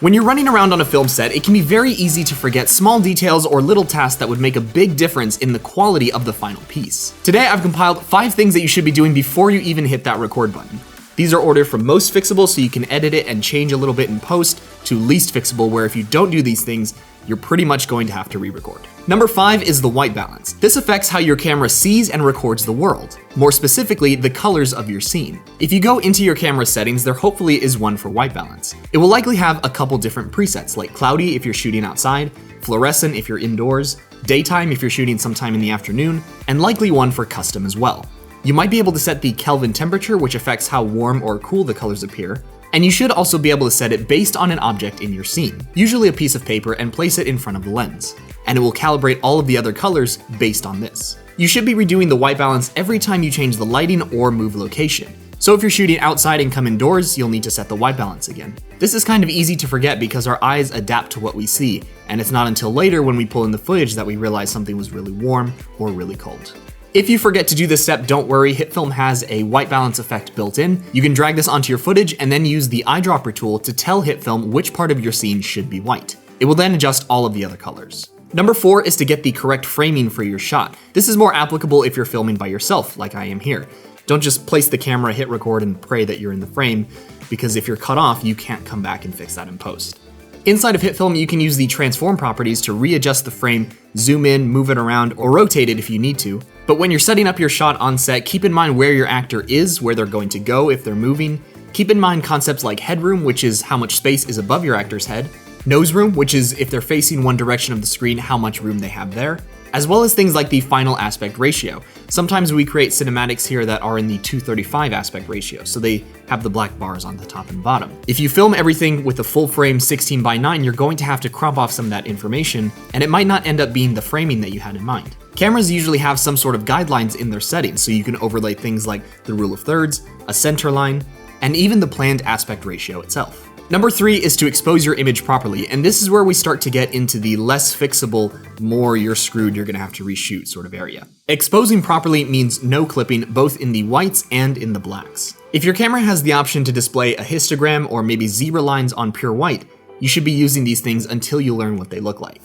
When you're running around on a film set, it can be very easy to forget small details or little tasks that would make a big difference in the quality of the final piece. Today, I've compiled 5 things that you should be doing before you even hit that record button. These are ordered from most fixable so you can edit it and change a little bit in post, to least fixable where if you don't do these things, you're pretty much going to have to re-record. Number 5 is the white balance. This affects how your camera sees and records the world, more specifically, the colors of your scene. If you go into your camera settings, there hopefully is one for white balance. It will likely have a couple different presets, like cloudy if you're shooting outside, fluorescent if you're indoors, daytime if you're shooting sometime in the afternoon, and likely one for custom as well. You might be able to set the Kelvin temperature, which affects how warm or cool the colors appear, and you should also be able to set it based on an object in your scene, usually a piece of paper, and place it in front of the lens. And it will calibrate all of the other colors based on this. You should be redoing the white balance every time you change the lighting or move location. So if you're shooting outside and come indoors, you'll need to set the white balance again. This is kind of easy to forget because our eyes adapt to what we see, and it's not until later when we pull in the footage that we realize something was really warm or really cold. If you forget to do this step, don't worry, HitFilm has a white balance effect built in. You can drag this onto your footage and then use the eyedropper tool to tell HitFilm which part of your scene should be white. It will then adjust all of the other colors. Number 4 is to get the correct framing for your shot. This is more applicable if you're filming by yourself, like I am here. Don't just place the camera, hit record, and pray that you're in the frame, because if you're cut off, you can't come back and fix that in post. Inside of HitFilm, you can use the transform properties to readjust the frame, zoom in, move it around, or rotate it if you need to. But when you're setting up your shot on set, keep in mind where your actor is, where they're going to go if they're moving. Keep in mind concepts like headroom, which is how much space is above your actor's head, nose room, which is if they're facing one direction of the screen, how much room they have there, as well as things like the final aspect ratio. Sometimes we create cinematics here that are in the 2:35 aspect ratio, so they have the black bars on the top and bottom. If you film everything with a full frame 16:9, you're going to have to crop off some of that information, and it might not end up being the framing that you had in mind. Cameras usually have some sort of guidelines in their settings, so you can overlay things like the rule of thirds, a center line, and even the planned aspect ratio itself. Number 3 is to expose your image properly, and this is where we start to get into the less fixable, more you're screwed, you're gonna have to reshoot sort of area. Exposing properly means no clipping, both in the whites and in the blacks. If your camera has the option to display a histogram or maybe zebra lines on pure white, you should be using these things until you learn what they look like.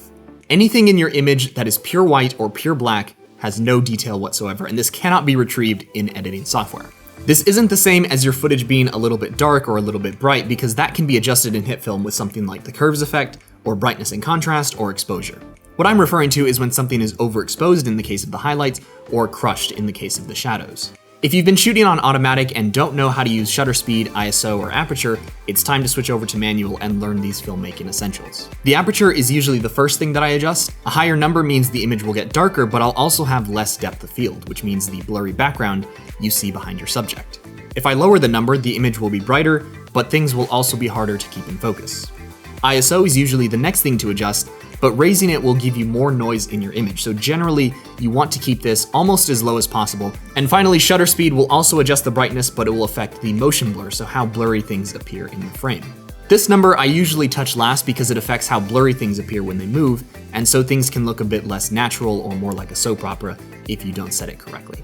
Anything in your image that is pure white or pure black has no detail whatsoever, and this cannot be retrieved in editing software. This isn't the same as your footage being a little bit dark or a little bit bright, because that can be adjusted in HitFilm with something like the curves effect, or brightness and contrast, or exposure. What I'm referring to is when something is overexposed in the case of the highlights, or crushed in the case of the shadows. If you've been shooting on automatic and don't know how to use shutter speed, ISO, or aperture, it's time to switch over to manual and learn these filmmaking essentials. The aperture is usually the first thing that I adjust. A higher number means the image will get darker, but I'll also have less depth of field, which means the blurry background you see behind your subject. If I lower the number, the image will be brighter, but things will also be harder to keep in focus. ISO is usually the next thing to adjust, but raising it will give you more noise in your image, so generally you want to keep this almost as low as possible. And finally, shutter speed will also adjust the brightness, but it will affect the motion blur, so how blurry things appear in the frame. This number I usually touch last because it affects how blurry things appear when they move, and so things can look a bit less natural or more like a soap opera if you don't set it correctly.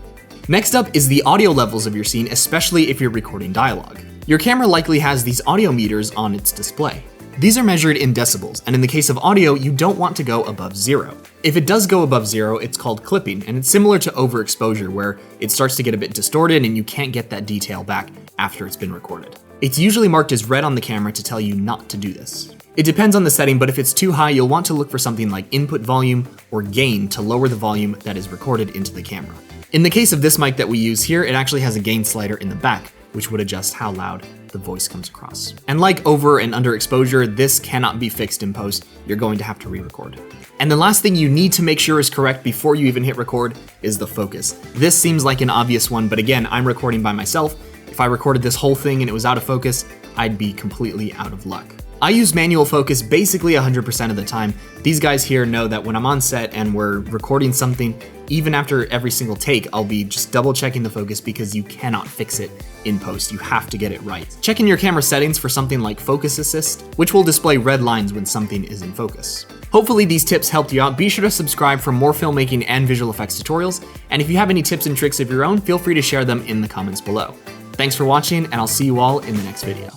Next up is the audio levels of your scene, especially if you're recording dialogue. Your camera likely has these audio meters on its display. These are measured in decibels, and in the case of audio, you don't want to go above 0. If it does go above 0, it's called clipping, and it's similar to overexposure, where it starts to get a bit distorted and you can't get that detail back after it's been recorded. It's usually marked as red on the camera to tell you not to do this. It depends on the setting, but if it's too high, you'll want to look for something like input volume or gain to lower the volume that is recorded into the camera. In the case of this mic that we use here, it actually has a gain slider in the back, which would adjust how loud the voice comes across. And like over and under exposure, this cannot be fixed in post. You're going to have to re-record. And the last thing you need to make sure is correct before you even hit record is the focus. This seems like an obvious one, but again, I'm recording by myself. If I recorded this whole thing and it was out of focus, I'd be completely out of luck. I use manual focus basically 100% of the time. These guys here know that when I'm on set and we're recording something, even after every single take, I'll be just double checking the focus because you cannot fix it in post. You have to get it right. Check in your camera settings for something like focus assist, which will display red lines when something is in focus. Hopefully these tips helped you out. Be sure to subscribe for more filmmaking and visual effects tutorials. And if you have any tips and tricks of your own, feel free to share them in the comments below. Thanks for watching, and I'll see you all in the next video.